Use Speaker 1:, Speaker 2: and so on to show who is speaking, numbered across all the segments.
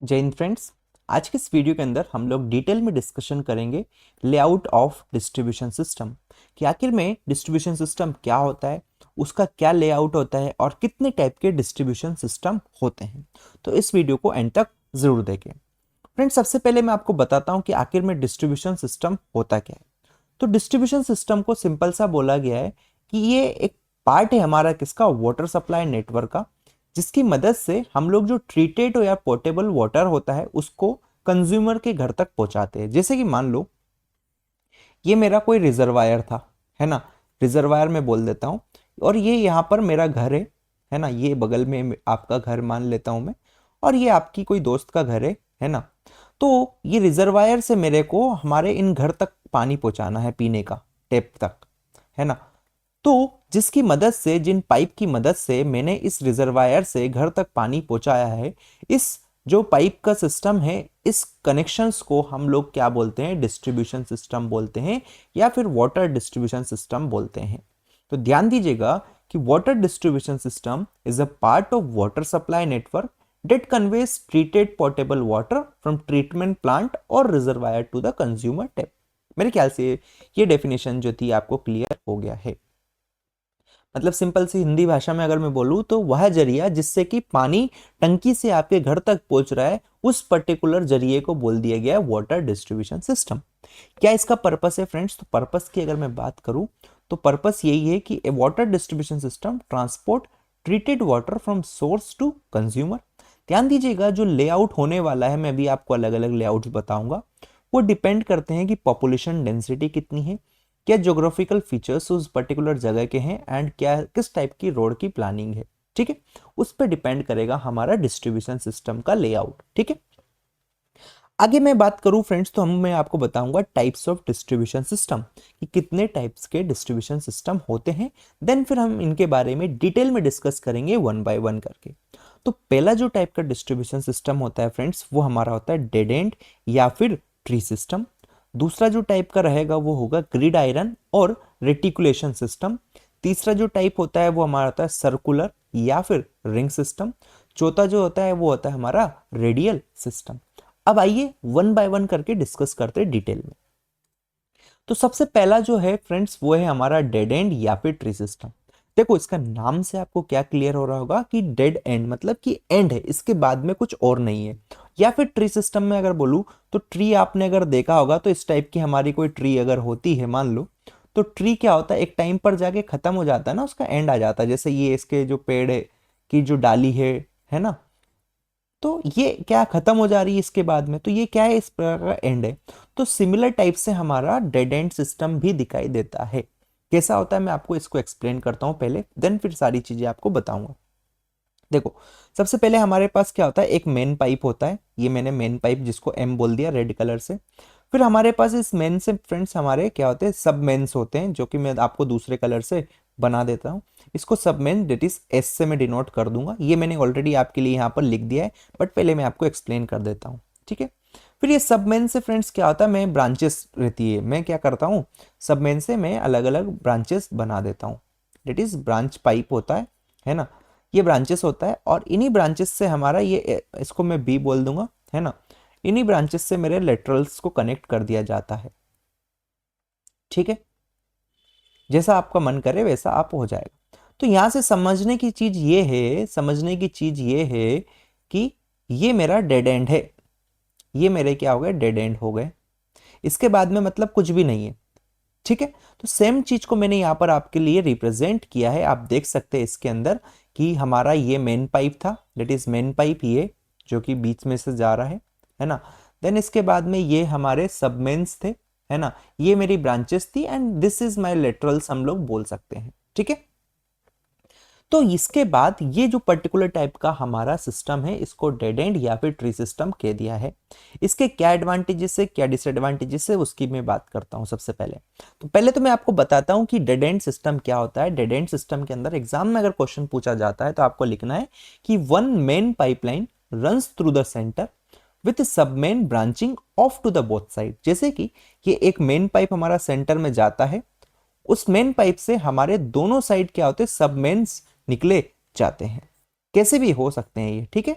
Speaker 1: जय हिंद फ्रेंड्स। आज के इस वीडियो के अंदर हम लोग डिटेल में डिस्कशन करेंगे लेआउट ऑफ डिस्ट्रीब्यूशन सिस्टम कि आखिर में डिस्ट्रीब्यूशन सिस्टम क्या होता है, उसका क्या लेआउट होता है और कितने टाइप के डिस्ट्रीब्यूशन सिस्टम होते हैं। तो इस वीडियो को एंड तक जरूर देखें। फ्रेंड्स, सबसे पहले मैं आपको बताता हूं कि आखिर में डिस्ट्रीब्यूशन सिस्टम होता क्या है। तो डिस्ट्रीब्यूशन सिस्टम को सिंपल सा बोला गया है कि ये एक पार्ट है हमारा किसका, वाटर सप्लाई नेटवर्क का, जिसकी मदद से हम लोग जो ट्रीटेड या पोर्टेबल वाटर होता है उसको कंज्यूमर के घर तक पहुंचाते हैं। जैसे कि मान लो ये मेरा कोई रिजर्वायर था, है ना, रिजर्वायर में बोल देता हूँ, और ये यहाँ पर मेरा घर है ना, ये बगल में आपका घर मान लेता हूँ मैं, और ये आपकी कोई दोस्त का घर है ना। तो ये रिजर्वायर से मेरे को हमारे इन घर तक पानी पहुंचाना है पीने का, टेप तक, है ना। तो जिसकी मदद से, जिन पाइप की मदद से मैंने इस रिजर्वायर से घर तक पानी पहुंचाया है, इस जो पाइप का सिस्टम है, इस कनेक्शंस को हम लोग क्या बोलते हैं, डिस्ट्रीब्यूशन सिस्टम बोलते हैं या फिर वाटर डिस्ट्रीब्यूशन सिस्टम बोलते हैं। तो ध्यान दीजिएगा कि water distribution system is a part of water supply network that conveys treated potable water from treatment plant और reservoir to the consumer tap। मेरे ख्याल से ये डेफिनेशन जो थी आपको क्लियर हो गया है। मतलब सिंपल सी हिंदी भाषा में अगर मैं बोलूँ तो वह जरिया जिससे कि पानी टंकी से आपके घर तक पहुंच रहा है, उस पर्टिकुलर जरिए को बोल दिया गया है वाटर डिस्ट्रीब्यूशन सिस्टम। क्या इसका पर्पस है फ्रेंड्स? तो पर्पस की अगर मैं बात करूं तो पर्पस यही है कि a water distribution system transport treated water from source to consumer. ध्यान दीजिएगा, जो लेआउट होने वाला है, मैं अभी आपको अलग अलग लेआउट बताऊंगा, वो डिपेंड करते हैं कि पॉपुलेशन डेंसिटी कितनी है, क्या ज्योग्राफिकल फीचर्स उस पर्टिकुलर जगह के हैं, एंड क्या किस टाइप की रोड की प्लानिंग है। ठीक है, उस पर डिपेंड करेगा हमारा डिस्ट्रीब्यूशन सिस्टम का लेआउट। ठीक है, आगे मैं बात करूं फ्रेंड्स तो मैं आपको बताऊंगा टाइप्स ऑफ डिस्ट्रीब्यूशन सिस्टम कि कितने टाइप्स के डिस्ट्रीब्यूशन सिस्टम होते हैं। देन फिर हम इनके बारे में डिटेल में डिस्कस करेंगे वन बाय वन करके। तो पहला जो टाइप का डिस्ट्रीब्यूशन सिस्टम होता है फ्रेंड्स, वो हमारा होता है डेड एंड या फिर ट्री सिस्टम। दूसरा जो टाइप का रहेगा वो होगा ग्रिड आयरन और रेटिकुलेशन सिस्टम। तीसरा जो टाइप होता है वो हमारा होता है सर्कुलर या फिर रिंग सिस्टम। चौथा जो होता है वो होता है हमारा रेडियल सिस्टम। अब आइए वन बाय वन करके डिस्कस करते हैं डिटेल में। तो सबसे पहला जो है फ्रेंड्स वो है हमारा डेड एंड या फिर ट्री सिस्टम। देखो, इसका नाम से आपको क्या क्लियर हो रहा होगा कि डेड एंड मतलब कि एंड है, इसके बाद में कुछ और नहीं है। या फिर ट्री सिस्टम में अगर बोलूं तो ट्री आपने अगर देखा होगा तो इस टाइप की हमारी कोई ट्री अगर होती है मान लो, तो ट्री क्या होता है, एक टाइम पर जाके खत्म हो जाता है ना, उसका एंड आ जाता है। जैसे ये इसके जो पेड़ है की जो डाली है ना, तो ये क्या खत्म हो जा रही है इसके बाद में, तो ये क्या है, इस प्रकार का एंड है। तो सिमिलर टाइप से हमारा डेड एंड सिस्टम भी दिखाई देता है। कैसा होता है मैं आपको इसको एक्सप्लेन करता हूं पहले, देन फिर सारी चीजें आपको बताऊंगा। देखो, सबसे पहले हमारे पास क्या होता है, एक मेन पाइप होता है, ये मैंने मेन पाइप जिसको एम बोल दिया रेड कलर से। फिर हमारे पास इस मेन से फ्रेंड्स हमारे क्या होते हैं, सब मेन्स होते हैं, जो कि मैं आपको दूसरे कलर से बना देता हूँ। इसको सब मेन डेट इज एस से मैं डिनोट कर दूंगा, ये मैंने ऑलरेडी आपके लिए यहाँ पर लिख दिया है, बट पहले मैं आपको एक्सप्लेन कर देता हूँ। ठीक है, फिर ये सब मेन से फ्रेंड्स क्या होता है, मैं ब्रांचेस रहती है, मैं क्या करता हूँ, सब मेन से मैं अलग अलग ब्रांचेस बना देता हूँ। डेट इज ब्रांच पाइप होता है ना, ये ब्रांचेस होता है, और इन्हीं ब्रांचेस से हमारा ये, इसको मैं बी बोल दूंगा, है ना, इन्हीं ब्रांचेस से मेरे लेटरल्स को कनेक्ट कर दिया जाता है। ठीक है, जैसा आपका मन करे वैसा आप हो जाएगा। तो यहां से समझने की चीज ये है, समझने की चीज ये है कि ये मेरा डेड एंड है, ये मेरे क्या हो गए, डेड एंड हो गए। इसके बाद में मतलब कुछ भी नहीं है। ठीक है, तो सेम चीज को मैंने यहाँ पर आपके लिए रिप्रेजेंट किया है। आप देख सकते हैं इसके अंदर कि हमारा ये मेन पाइप था, दैट इज मेन पाइप, ये जो कि बीच में से जा रहा है ना। देन इसके बाद में ये हमारे सबमेन्स थे, है ना, ये मेरी ब्रांचेस थी, and this is my laterals हम लोग बोल सकते हैं। ठीक है, तो इसके बाद ये जो पर्टिकुलर टाइप का हमारा सिस्टम है, इसको डेड एंड या फिर ट्री सिस्टम कह दिया है। इसके क्या एडवांटेजेस है, क्या डिसएडवांटेजेस है, उसकी मैं बात करता हूं सबसे पहले। तो पहले तो मैं आपको बताता हूं कि डेड एंड सिस्टम क्या होता है। डेड एंड सिस्टम के अंदर एग्जाम में अगर क्वेश्चन पूछा जाता है तो आपको लिखना है कि one main pipeline runs through the centre with sub main branching off to the both side. जैसे कि ये एक मेन पाइप हमारा सेंटर में जाता है, उस मेन पाइप से हमारे दोनों साइड क्या होते हैं, सब मेन्स निकले जाते हैं, कैसे भी हो सकते हैं ये। ठीक है,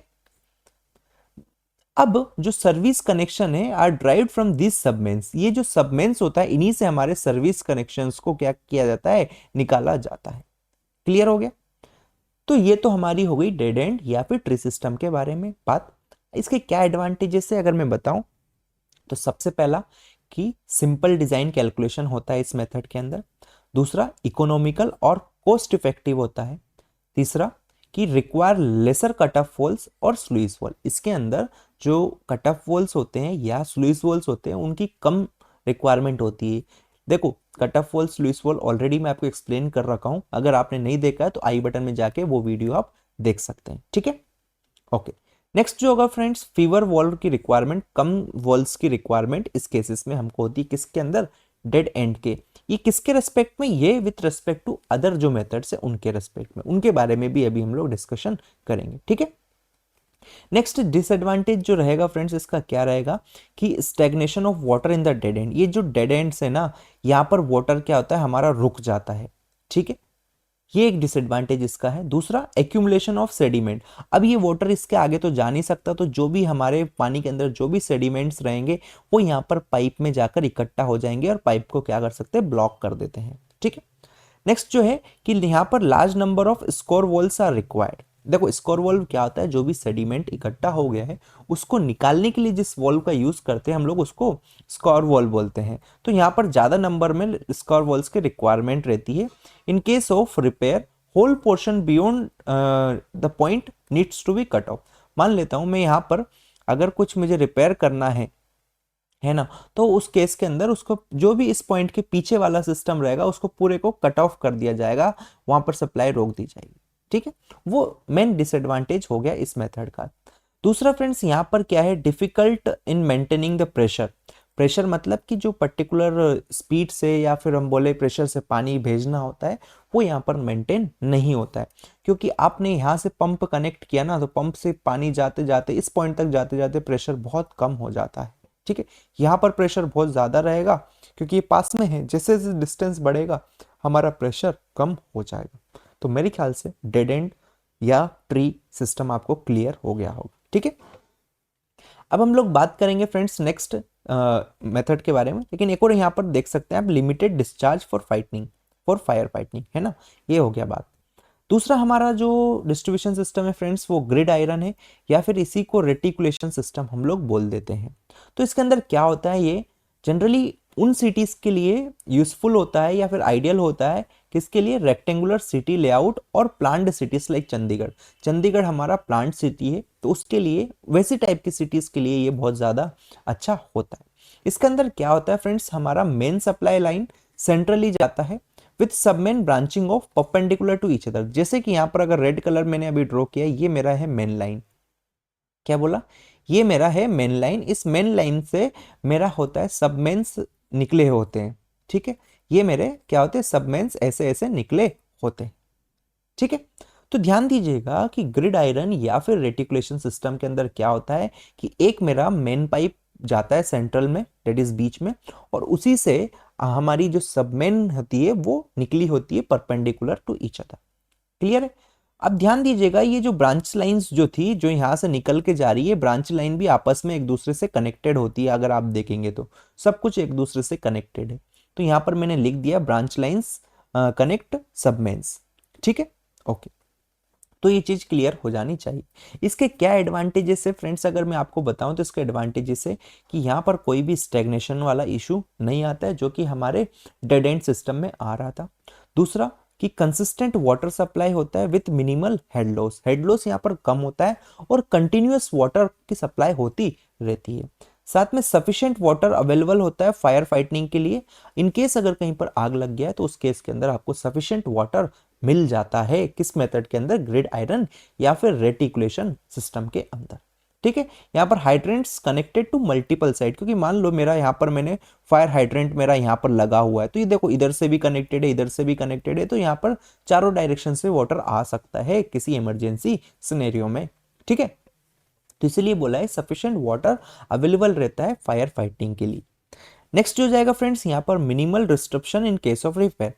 Speaker 1: अब जो सर्विस कनेक्शन है आर ड्राइव्ड फ्रॉम दिस सबमेन्स, ये जो सबमेन्स होता है इन्हीं से हमारे सर्विस कनेक्शंस को क्या किया जाता है, निकाला जाता है। क्लियर हो गया? तो ये तो हमारी हो गई डेड एंड या फिर ट्री सिस्टम के बारे में बात। इसके क्या एडवांटेजेस है अगर मैं बताऊं, तो सबसे पहला कि सिंपल डिजाइन कैलकुलेशन होता है इस मेथड के अंदर। दूसरा, इकोनॉमिकल और कॉस्ट इफेक्टिव होता है। तीसरा, कि require lesser cut off valves और स्लुइस वॉल, इसके अंदर जो कट ऑफ वॉल्स होते हैं या स्लुइस वॉल्स होते हैं उनकी कम रिक्वायरमेंट होती है। देखो, cut off wall sluice wall already मैं आपको एक्सप्लेन कर रखा हूं, अगर आपने नहीं देखा है तो आई बटन में जाके वो वीडियो आप देख सकते हैं। ठीक है, ओके। नेक्स्ट जो होगा फ्रेंड्स, फीवर वॉल्व की रिक्वायरमेंट, कम वॉल्स की रिक्वायरमेंट इस केसेस में हमको होती है किसके अंदर, डेड एंड के। ये किसके रेस्पेक्ट में, ये विथ रेस्पेक्ट टू अदर जो मेथड्स है उनके रेस्पेक्ट में, उनके बारे में भी अभी हम लोग डिस्कशन करेंगे। ठीक है, नेक्स्ट डिसएडवांटेज जो रहेगा फ्रेंड्स इसका क्या रहेगा कि stagnation of water in the dead and. ये जो डेड एंड्स है ना, यहाँ पर वाटर क्या होता है, हमारा रुक जाता है। ठीक है, ये एक डिसएडवांटेज इसका है। दूसरा, एक्यूमुलेशन ऑफ सेडिमेंट। अब ये वाटर इसके आगे तो जा नहीं सकता, तो जो भी हमारे पानी के अंदर जो भी सेडिमेंट्स रहेंगे वो यहाँ पर पाइप में जाकर इकट्ठा हो जाएंगे और पाइप को क्या कर सकते हैं, ब्लॉक कर देते हैं। ठीक है, नेक्स्ट जो है कि यहाँ पर large number of scour valves are required. देखो, स्कोर वॉल्व क्या होता है, जो भी सेडिमेंट इकट्ठा हो गया है उसको निकालने के लिए जिस वॉल्व का यूज करते हैं हम लोग उसको स्कोर वॉल्व बोलते हैं। तो यहाँ पर ज्यादा नंबर में स्कोर वॉल्व्स की रिक्वायरमेंट रहती है। In case of repair, whole portion beyond the point needs to be cut off. मान लेता हूं मैं यहाँ पर अगर कुछ मुझे रिपेयर करना है ना, तो उस केस के अंदर उसको जो भी इस पॉइंट के पीछे वाला सिस्टम रहेगा उसको पूरे को कट ऑफ कर दिया जाएगा, वहां पर सप्लाई रोक दी जाएगी। ठीक है, वो मेन डिसएडवांटेज हो गया इस मेथड का। दूसरा फ्रेंड्स, यहाँ पर क्या है, difficult in maintaining the pressure. Pressure मतलब कि जो पर्टिकुलर स्पीड से या फिर हम बोले प्रेशर से पानी भेजना होता है वो यहाँ पर मेंटेन नहीं होता है, क्योंकि आपने यहाँ से पंप कनेक्ट किया ना, तो पंप से पानी जाते जाते इस पॉइंट तक जाते जाते प्रेशर बहुत कम हो जाता है। ठीक है, यहाँ पर प्रेशर बहुत ज़्यादा रहेगा क्योंकि ये पास में है, जैसे जैसे डिस्टेंस बढ़ेगा हमारा प्रेशर कम हो जाएगा। तो मेरे ख्याल से डेड एंड या ट्री सिस्टम आपको क्लियर हो गया होगा। ठीक है, अब हम लोग बात करेंगे फ्रेंड्स नेक्स्ट मेथड के बारे में, लेकिन एक और यहाँ पर देख सकते हैं आप, limited discharge for fighting, for fire fighting, है ना, ये हो गया बात। दूसरा हमारा जो डिस्ट्रीब्यूशन सिस्टम है फ्रेंड्स वो ग्रिड आयरन है, या फिर इसी को रेटिकुलेशन सिस्टम हम लोग बोल देते हैं। तो इसके अंदर क्या होता है, ये जनरली उन सिटीज के लिए यूजफुल होता है या फिर आइडियल होता है, किसके लिए, रेक्टेंगुलर सिटी लेआउट और planned cities like Chandigarh. Chandigarh हमारा प्लान्ट सिटी है, तो उसके लिए वैसी टाइप की सिटीज के लिए ये बहुत ज़्यादा अच्छा होता है। इसके अंदर क्या होता है फ्रेंड्स, हमारा मेन सप्लाई लाइन सेंट्रली जाता है with submain branching off perpendicular to each other. जैसे कि यहाँ पर अगर रेड कलर मैंने अभी ड्रॉ किया, ये मेरा है मेन लाइन। क्या बोला, ये मेरा है मेन लाइन। इस मेन लाइन से मेरा होता है सबमेन्स निकले होते हैं। ठीक है, ये मेरे क्या होते हैं, सबमेन्स ऐसे ऐसे निकले होते हैं। ठीक है, तो ध्यान दीजिएगा कि ग्रिड आयरन या फिर रेटिकुलेशन सिस्टम के अंदर क्या होता है कि एक मेरा मेन पाइप जाता है सेंट्रल में, डेट इज बीच में, और उसी से हमारी जो सबमेन होती है वो निकली होती है perpendicular to each other. Clear है? अब ध्यान दीजिएगा, ये जो ब्रांच लाइंस जो थी जो यहाँ से निकल के जा रही है, ब्रांच लाइन भी आपस में एक दूसरे से कनेक्टेड होती है। अगर आप देखेंगे तो सब कुछ एक दूसरे से कनेक्टेड है। तो यहाँ पर मैंने लिख दिया ब्रांच लाइंस कनेक्ट सबमेन्स। ठीक है, ओके, तो ये चीज क्लियर हो जानी चाहिए। इसके क्या एडवांटेजेस है फ्रेंड्स, अगर मैं आपको बताऊं तो इसके एडवांटेजेस है कि यहाँ पर कोई भी स्टेग्नेशन वाला इशू नहीं आता है, जो कि हमारे डेड एंड सिस्टम में आ रहा था। दूसरा कि कंसिस्टेंट वाटर सप्लाई होता है with minimal head loss. Head loss यहाँ पर कम होता है और कंटिन्यूअस वाटर की सप्लाई होती रहती है। साथ में सफिशिएंट वाटर अवेलेबल होता है फायर फाइटिंग के लिए। इन केस अगर कहीं पर आग लग गया है तो उस केस के अंदर आपको सफिशिएंट वाटर मिल जाता है। किस मेथड के अंदर, ग्रिड आयरन या फिर रेटिकुलेशन सिस्टम के अंदर। ठीक है, यहाँ पर hydrants connected to multiple side, क्योंकि मान लो मेरा यहाँ पर मैंने फायर हाइड्रेंट मेरा यहाँ पर लगा हुआ है, तो ये देखो इधर से भी कनेक्टेड है, इधर से भी कनेक्टेड है, तो यहाँ पर चारों डायरेक्शन से वाटर आ सकता है किसी इमरजेंसी सिनेरियो में। ठीक है, तो इसलिए बोला है सफिशिएंट वाटर अवेलेबल रहता है फायर फाइटिंग के लिए। नेक्स्ट हो जाएगा फ्रेंड्स यहाँ पर minimal disruption in case of repair.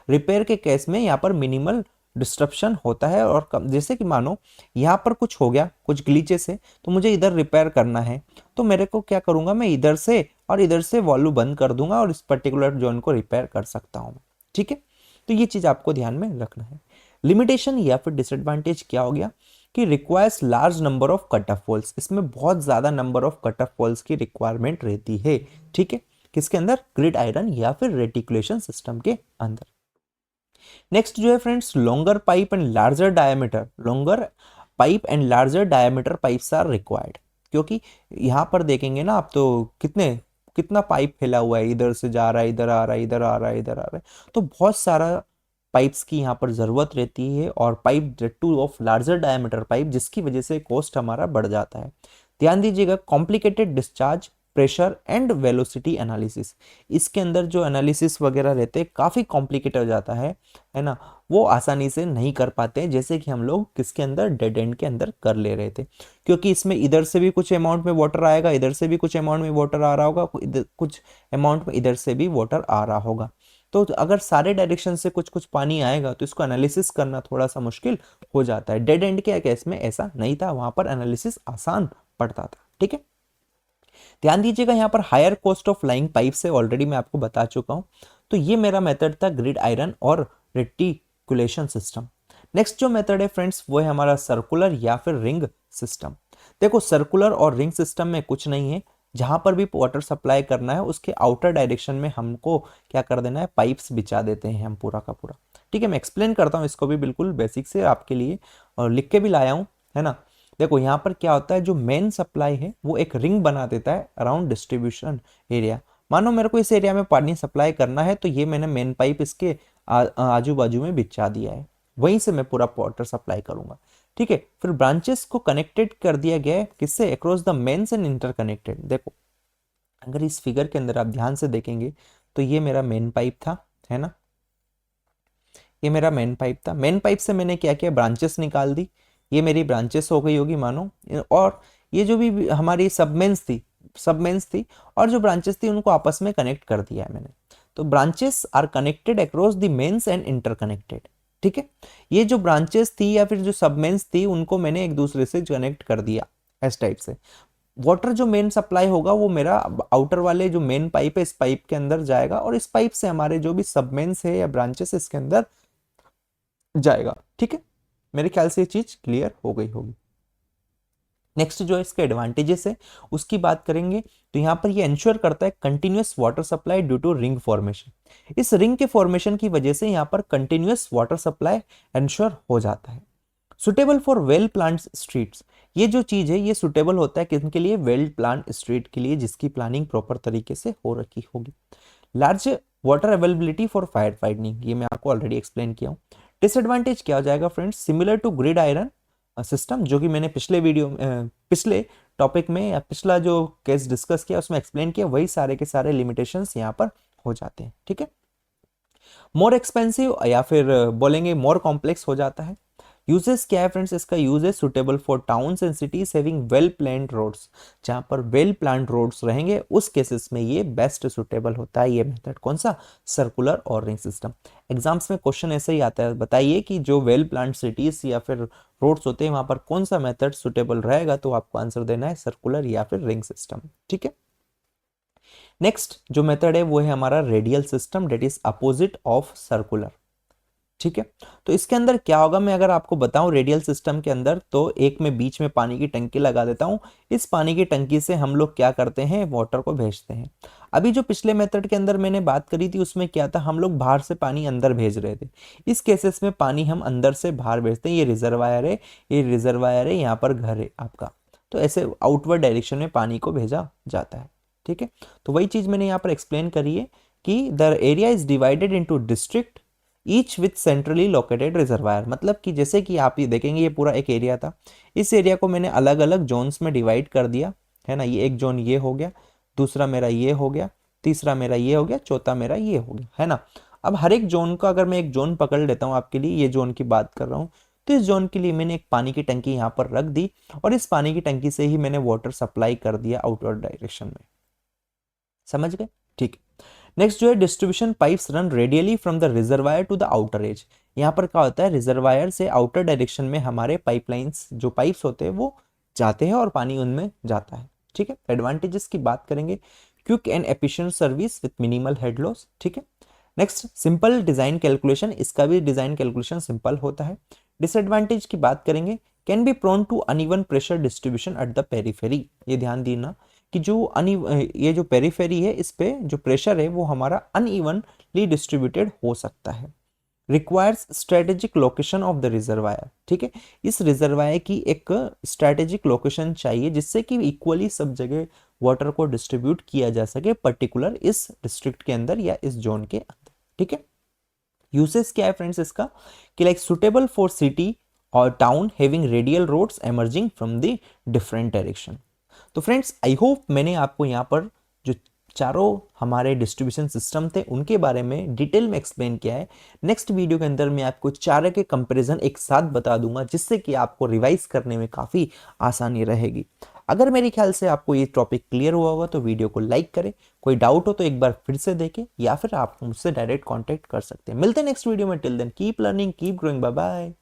Speaker 1: Repair के केस में यहाँ पर मिनिमल डिस्ट्रप्शन होता है और जैसे कि मानो यहाँ पर कुछ हो गया, कुछ ग्लिचेस है, तो मुझे इधर रिपेयर करना है, तो मेरे को क्या करूँगा, मैं इधर से और इधर से वॉल्व बंद कर दूंगा और इस पर्टिकुलर जोन को रिपेयर कर सकता हूँ। ठीक है, तो ये चीज़ आपको ध्यान में रखना है। लिमिटेशन या फिर डिसएडवांटेज क्या हो गया कि requires large number of cut off valves, इसमें बहुत ज़्यादा number of cut off valves की रिक्वायरमेंट रहती है। ठीक है, किसके अंदर, ग्रिड आयरन या फिर रेटिकुलेशन सिस्टम के अंदर। नेक्स्ट जो है friends, longer pipe and larger diameter, longer pipe and larger diameter pipes are required, क्योंकि यहाँ पर देखेंगे ना आप तो कितना पाइप फैला हुआ है, इधर से जा रहा है, इधर आ रहा है, इधर आ रहा है, इधर आ रहा है, तो बहुत सारा पाइप्स की यहाँ पर ज़रूरत रहती है, और pipe two of larger diameter pipe, जिसकी वजह से कॉस्ट हमारा बढ़ जाता है। ध्यान दीजिएगा, complicated discharge, pressure and velocity analysis, इसके अंदर जो एनालिसिस वगैरह रहते हैं काफ़ी कॉम्प्लिकेटेड हो जाता है ना, वो आसानी से नहीं कर पाते हैं, जैसे कि हम लोग किसके अंदर, डेड एंड के अंदर कर ले रहे थे, क्योंकि इसमें इधर से भी कुछ अमाउंट में वाटर आएगा, इधर से भी कुछ अमाउंट में वाटर आ रहा होगा, कुछ अमाउंट में इधर से भी वाटर आ रहा होगा, तो अगर सारे डायरेक्शन से कुछ कुछ पानी आएगा तो इसको एनालिसिस करना थोड़ा सा मुश्किल हो जाता है। डेड एंड के केस में ऐसा नहीं था, वहां पर एनालिसिस आसान पड़ता था। ठीक है, ध्यान दीजिएगा, यहाँ पर higher cost of laying pipe से ऑलरेडी मैं आपको बता चुका हूं, तो ये मेरा मेथड था ग्रिड आयरन और रेटिकुलेशन सिस्टम। नेक्स्ट जो मेथड है फ्रेंड्स, वो है हमारा सर्कुलर या फिर रिंग सिस्टम। देखो, सर्कुलर और रिंग सिस्टम में कुछ नहीं है, जहां पर भी वाटर सप्लाई करना है उसके आउटर डायरेक्शन में हमको क्या कर देना है, पाइप्स बिछा देते हैं हम पूरा का पूरा। ठीक है, मैं एक्सप्लेन करता हूँ इसको भी बिल्कुल बेसिक से आपके लिए, और लिख के भी लाया हूँ, है ना। देखो यहाँ पर क्या होता है, जो मेन सप्लाई है वो एक रिंग बना देता है अराउंड डिस्ट्रीब्यूशन एरिया। मानो मेरे को इस एरिया में पानी सप्लाई करना है, तो ये मैंने मेन पाइप इसके आजू बाजू में बिछा दिया है, वहीं से मैं पूरा वाटर सप्लाई करूंगा। ठीक है, फिर ब्रांचेस को कनेक्टेड कर दिया गया है किससे, across the mains and interconnected. देखो, अगर इस फिगर के अंदर आप ध्यान से देखेंगे तो ये मेरा मेन पाइप था, है ना, ये मेरा मेन पाइप था। मेन पाइप से मैंने क्या किया, ब्रांचेस निकाल दी, ये मेरी ब्रांचेस हो गई होगी मानो, और ये जो भी हमारी सबमेन्स थी और जो ब्रांचेस थी उनको आपस में कनेक्ट कर दिया है मैंने। तो branches are connected across the mains and interconnected. ठीक है, ये जो ब्रांचेस थी या फिर जो सबमेन्स थी उनको मैंने एक दूसरे से कनेक्ट कर दिया इस टाइप से। वाटर जो मेन सप्लाई होगा वो मेरा आउटर वाले जो मेन पाइप है इस पाइप के अंदर जाएगा, और इस पाइप से हमारे जो भी सबमेन्स है या ब्रांचेस इसके अंदर जाएगा। ठीक है, मेरे ख्याल से ये चीज क्लियर हो गई होगी। नेक्स्ट जो इसके एडवांटेजेस है उसकी बात करेंगे, तो यहाँ पर ये इंश्योर करता है continuous water supply due to ring formation. इस रिंग के फॉर्मेशन की वजह से यहाँ पर कंटिन्यूअस वाटर सप्लाई इंश्योर हो जाता है। Suitable for well planned streets, ये जो चीज है ये सुटेबल होता है किसके लिए, वेल प्लान्ड स्ट्रीट के लिए, जिसकी प्लानिंग प्रॉपर तरीके से हो रखी होगी। Large water availability for fire fighting, ये मैं आपको ऑलरेडी एक्सप्लेन किया हूँ। डिसएडवांटेज क्या हो जाएगा friends, similar to grid iron system, जो कि मैंने पिछले टॉपिक में या पिछला जो केस डिस्कस किया उसमें एक्सप्लेन किया, वही सारे के सारे लिमिटेशंस यहाँ पर हो जाते हैं। ठीक है, मोर एक्सपेंसिव या फिर बोलेंगे मोर कॉम्प्लेक्स हो जाता है। यूजेस क्या है फ्रेंड्स, इसका यूज है suitable for towns and cities having well planned roads, जहां पर वेल प्लान्ड रोड्स रहेंगे उस केसेस में ये बेस्ट सुटेबल होता है ये मेथड। कौन सा, सर्कुलर और रिंग सिस्टम। एग्जाम्स में क्वेश्चन ऐसे ही आता है, बताइए कि जो वेल प्लान्ड सिटीज या फिर रोड्स होते हैं वहां पर कौन सा मेथड सुटेबल रहेगा, तो आपको आंसर देना है सर्कुलर या फिर रिंग सिस्टम। ठीक है, नेक्स्ट जो मेथड है वो है हमारा radial system, that is opposite of circular. ठीक है, तो इसके अंदर क्या होगा, मैं अगर आपको बताऊं रेडियल सिस्टम के अंदर, तो एक में बीच में पानी की टंकी लगा देता हूं, इस पानी की टंकी से हम लोग क्या करते हैं, वाटर को भेजते हैं। अभी जो पिछले मेथड के अंदर मैंने बात करी थी उसमें क्या था, हम लोग बाहर से पानी अंदर भेज रहे थे, इस केसेस में पानी हम अंदर से बाहर भेजते हैं। ये रिजर्वायर है, ये रिजर्वायर है, यहाँ पर घर है आपका, तो ऐसे आउटवर्ड डायरेक्शन में पानी को भेजा जाता है। ठीक है, तो वही चीज मैंने यहाँ पर एक्सप्लेन करी है कि the area is divided into district each with centrally located reservoir, मतलब कि जैसे कि आप ये देखेंगे ये पूरा एक एरिया था, इस एरिया को मैंने अलग अलग जोन्स में डिवाइड कर दिया, है ना। ये एक जोन ये हो गया, दूसरा मेरा ये हो गया, तीसरा मेरा ये हो गया, चौथा मेरा ये हो गया, है ना। अब हर एक जोन का अगर मैं एक जोन पकड़ लेता हूँ आपके लिए, ये जोन की बात कर रहा हूँ, तो इस जोन के लिए मैंने एक पानी की टंकी यहाँ पर रख दी, और इस पानी की टंकी से ही मैंने वाटर सप्लाई कर दिया आउटवर्ड डायरेक्शन में। समझ गए, ठीक। नेक्स्ट जो है distribution pipes run radially from the reservoir to the outer edge, यहाँ पर क्या होता है, रिजर्वायर से आउटर डायरेक्शन में हमारे पाइपलाइंस जो पाइप्स होते हैं वो जाते हैं और पानी उनमें जाता है। ठीक है, एडवांटेजेस की बात करेंगे, quick and efficient service with minimal head loss. ठीक है, नेक्स्ट सिंपल डिजाइन कैलकुलेशन, इसका भी डिजाइन कैलकुलेशन सिंपल होता है। डिसएडवांटेज की बात करेंगे, can be prone to uneven pressure distribution at the periphery. ये ध्यान देना कि जो ये जो पेरिफेरी है इस पे जो प्रेशर है वो हमारा अनइवनली डिस्ट्रीब्यूटेड हो सकता है। Requires strategic location of the reservoir. ठीक है, इस रिजर्वायर की एक स्ट्रेटेजिक लोकेशन चाहिए जिससे कि इक्वली सब जगह वाटर को डिस्ट्रीब्यूट किया जा सके, पर्टिकुलर इस डिस्ट्रिक्ट के अंदर या इस जोन के अंदर। ठीक है, यूसेस क्या है फ्रेंड्स इसका, कि लाइक सुटेबल फॉर सिटी और town having radial roads emerging from the different direction. तो फ्रेंड्स आई होप मैंने आपको यहाँ पर जो चारों हमारे डिस्ट्रीब्यूशन सिस्टम थे उनके बारे में डिटेल में एक्सप्लेन किया है। नेक्स्ट वीडियो के अंदर मैं आपको चारों के कंपैरिजन एक साथ बता दूंगा जिससे कि आपको रिवाइज करने में काफ़ी आसानी रहेगी। अगर मेरे ख्याल से आपको ये टॉपिक क्लियर हुआ होगा तो वीडियो को लाइक करें, कोई डाउट हो तो एक बार फिर से देखें या फिर आप मुझसे डायरेक्ट कॉन्टैक्ट कर सकते हैं। मिलते हैं नेक्स्ट वीडियो में, till then keep learning keep growing, bye bye.